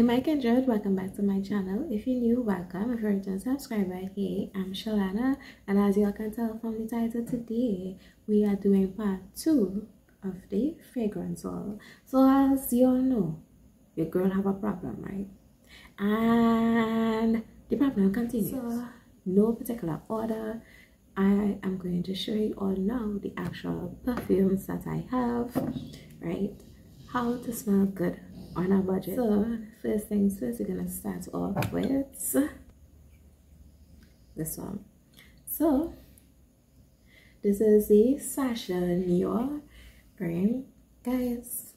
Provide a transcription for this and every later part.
Hi, my kindred, welcome back to my channel. If you're new, welcome. If you're a return subscriber, hey, I'm Shalana, and as you all can tell from the title, today we are doing part 2 of the fragrance haul. So as you all know, your girl have a problem, right? And the problem continues. So no particular order. I am going to show you all now the actual perfumes that I have, right? How to smell good on a budget. So first things first, we're gonna start off with this one. So this is the Sasha Neo, right, guys?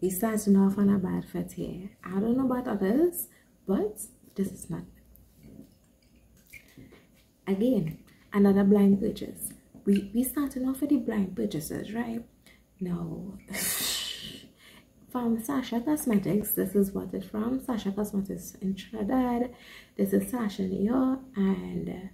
We starting off on a bad foot here. I don't know about others, but this is not. Again, another blind purchase. We starting off with the blind purchases, right? Now from Sasha Cosmetics, this is what it's from. Sasha Cosmetics in Trinidad. This is Sasha Neo, and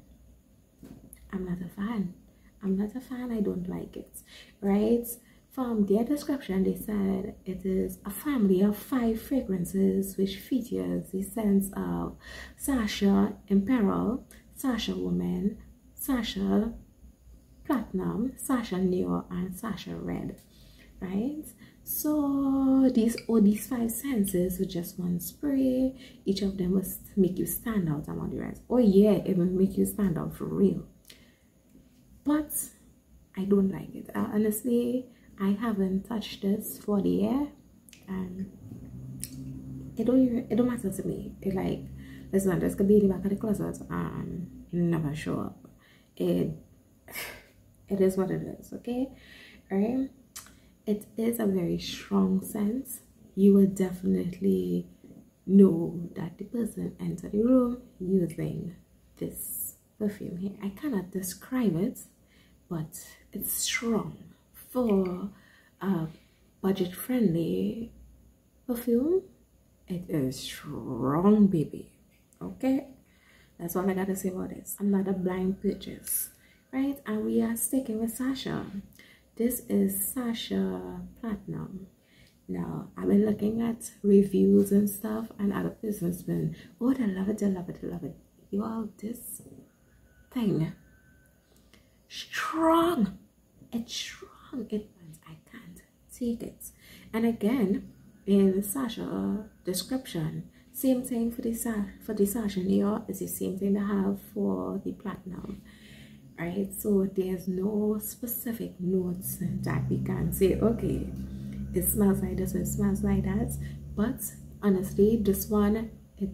I'm not a fan. I don't like it, right? From their description, they said it is a family of 5 fragrances which features the scents of Sasha Peril, Sasha Woman, Sasha Platinum, Sasha Neo, and Sasha Red, right? So these 5 senses with just one spray, each of them will make you stand out among the rest. Oh yeah, it will make you stand out for real. But I don't like it. Honestly, I haven't touched this for the year, and it don't matter to me. It like, listen, this could be in the back of the closet and never show up. It is what it is, okay? Alright? It is a very strong scent. You will definitely know that the person entered the room using this perfume here. I cannot describe it, but it's strong. For a budget-friendly perfume, it is strong, baby. Okay? That's all I gotta say about this. I'm not a blind purchase, right? And we are sticking with Sasha. This is Sasha Platinum. Now, I've been looking at reviews and stuff, and other persons been, oh, they love it, they love it, they love it. You all, this thing, strong. It's strong. I can't take it. And again, in the Sasha description, same thing for the Sasha Neo is the same thing they have for the Platinum, right? So there's no specific notes that we can say, okay, it smells like this, it smells like that. But honestly, this one, it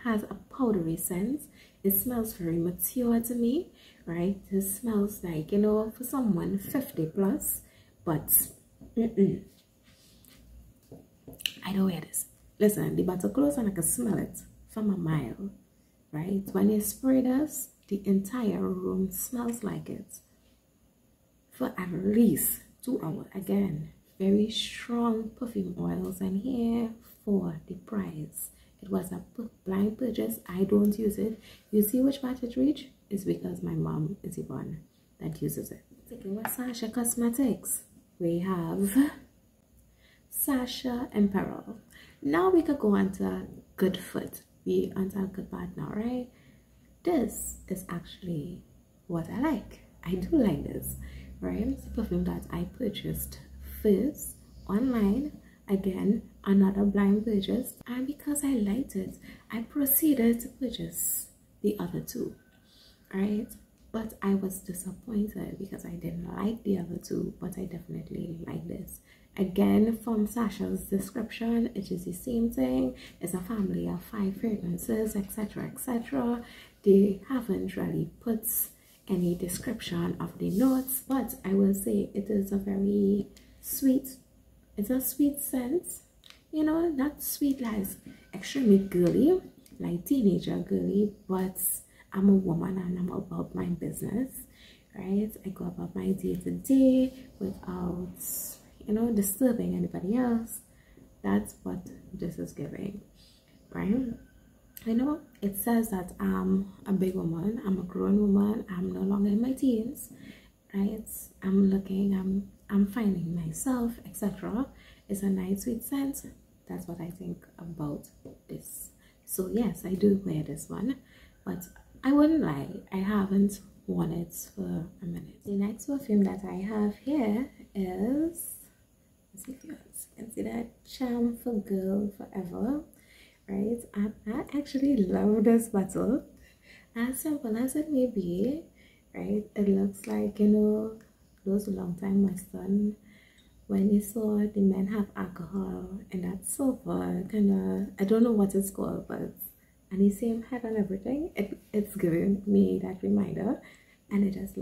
has a powdery scent. It smells very mature to me, right? It smells like, you know, for someone 50 plus, but I don't wear this. Listen, the bottle close and I can smell it from a mile, right? When you spray this, the entire room smells like it for at least 2 hours. Again, very strong perfume oils, and here for the price. It was a blind purchase. I don't use it. You see which part it reached? It's because my mom is the one that uses it. Taking with Sasha Cosmetics, we have Sasha Peril. Now we could go on to a good foot. We onto a good part now, right? This is actually what I like. I do like this, right? It's a perfume that I purchased first online. Again, another blind purchase, and because I liked it, I proceeded to purchase the other 2, right? But I was disappointed because I didn't like the other 2, but I definitely like this. Again, from Sasha's description, it is the same thing. It's a family of 5 fragrances, etc, etc. They haven't really put any description of the notes, but I will say it is a very sweet, it's a sweet scent, you know, not sweet like extremely girly, like teenager girly, but I'm a woman and I'm about my business, right? I go about my day-to-day without, you know, disturbing anybody else. That's what this is giving, right? I know it says that I'm a big woman, I'm a grown woman, I'm no longer in my teens, right? I'm finding myself, etc. It's a nice sweet scent That's what I think about this. So yes, I do wear this one, but I wouldn't lie, I haven't worn it for a minute. The next perfume that I have here is, let's see if you guys can see that, Charm for Girl Forever, right? I actually love this bottle. As simple as it may be, right? It looks like, you know, those long time Western, when you saw the men have alcohol and that silver kind of, I don't know what it's called, but and the same head and everything, it's giving me that reminder. And it just,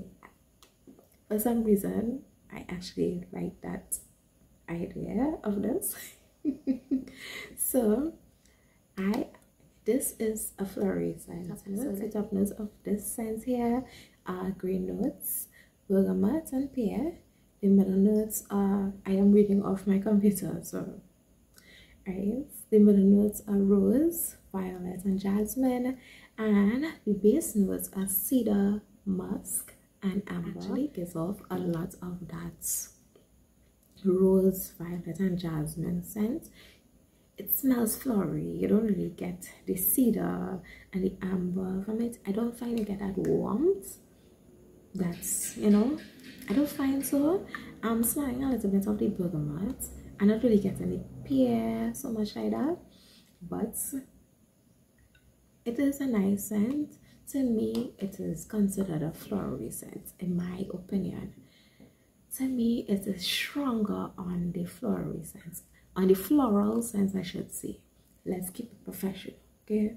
for some reason, I actually like that idea of this. So this is a floral scent. So the top notes of this scent here are green notes, bergamot and pear. The middle notes are, I am reading off my computer, so right. The middle notes are rose, violet and jasmine, and the base notes are cedar, musk and amber. Actually gives off a lot of that rose, violet and jasmine scent. It smells floral. You don't really get the cedar and the amber from it. I don't find you get that warmth. That's, you know, I don't find so. I'm smelling a little bit of the bergamot. I'm not really getting the pear so much like that, but it is a nice scent. To me, it is considered a floral scent, in my opinion. To me, it is stronger on the floral scent. On the floral sense, I should say. Let's keep it professional, okay?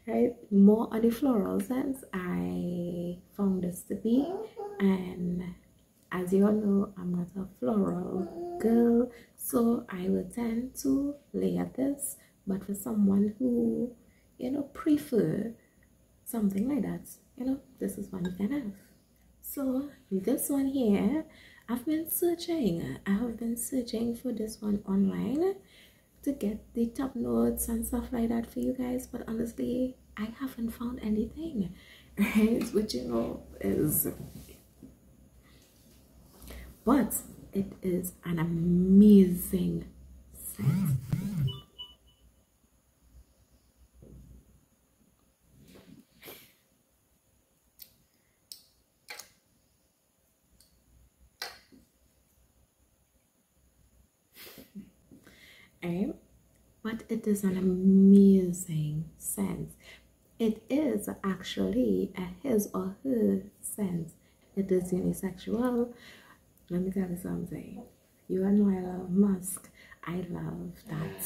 Right? More on the floral sense, I found this to be. And as you all know, I'm not a floral girl, so I will tend to layer this. But for someone who, you know, prefer something like that, you know, this is one you can have. So this one here, I've been searching. I have been searching for this one online to get the top notes and stuff like that for you guys, but honestly, I haven't found anything, right? Which, you know, is, but it is an amazing scent. Right? But it is an amazing scent. It is actually a his or her scent. It is unisexual. Let me tell you something. You all know I love musk. I love that,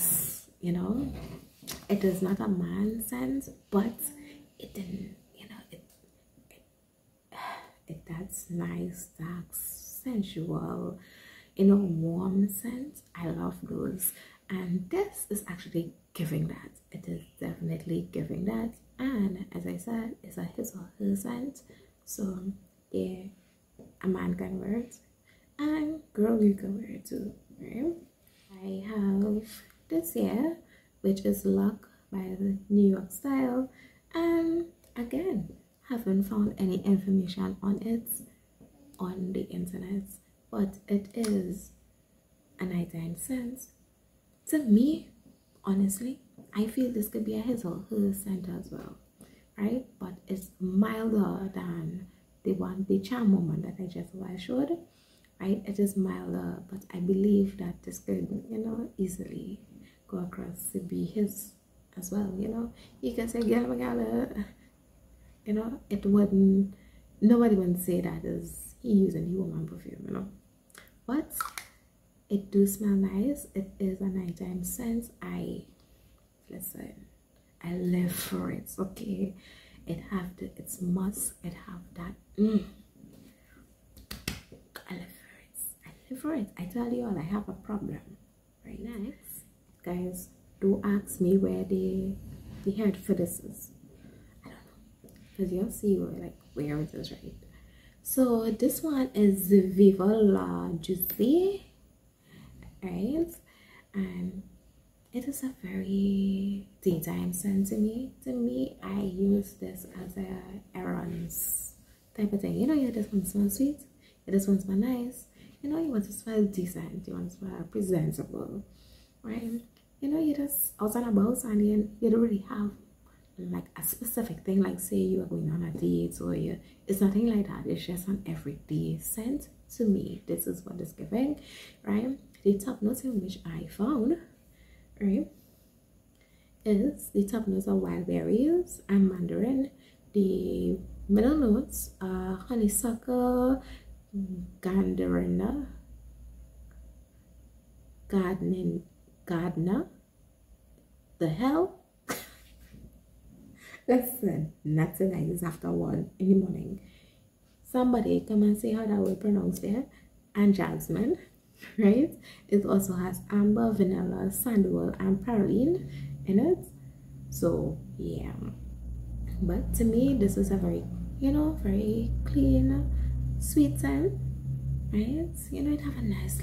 you know. It is not a man scent, but it didn't, you know, it that's nice, dark, sensual, you know, warm scent. I love those. And this is actually giving that. It is definitely giving that. And as I said, it's a his or her scent. So yeah, a man can wear it. And girl, you can wear it too, right? I have this here, which is Luck by the New York Style. And again, haven't found any information on it on the internet. But it is a nighttime scent. To me, honestly, I feel this could be a his or her scent as well, right? But it's milder than the one, the Charm Woman that I just showed, right? It is milder, but I believe that this could, you know, easily go across to be his as well, you know? You can say, girl, Magala, you know, it wouldn't, nobody would say that is he using the woman perfume, you know? But it do smell nice. It is a nighttime scent. Listen, I live for it, okay? It's musk. It have that, I live for it. I live for it. I tell you all, I have a problem. Right, next, guys, do ask me where the head for this is. I don't know, because you'll see where it is, right? So this one is the Viva La Juicy, right? And it is a very daytime scent to me. I use this as a errands type of thing. You know, you just want to smell sweet, you just want to smell nice, you know, you want to smell decent, you want to smell presentable, right? You know, you just out and about and you don't really have like a specific thing, like say you are going on a date or you, it's nothing like that. It's just an everyday scent. To me, this is what it's giving, right? The top notes in which I found, right, is the top notes are wild berries and mandarin. The middle notes are honeysuckle, gardener, gardener, the hell. Listen, not tonight, it's after 1 in the morning. Somebody come and say how that word pronounced there. And jasmine, right? It also has amber, vanilla, sandalwood, and praline in it. So yeah, but to me this is a very, you know, very clean, sweet scent, right? You know, it have a nice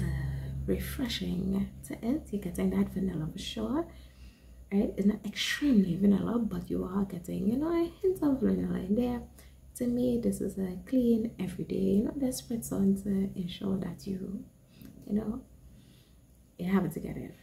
refreshing to it. You're getting that vanilla for sure, right? It's not extremely vanilla, but you are getting, you know, a hint of vanilla in there. To me, this is a clean everyday, you know, desperate on to ensure that you know, you have it together.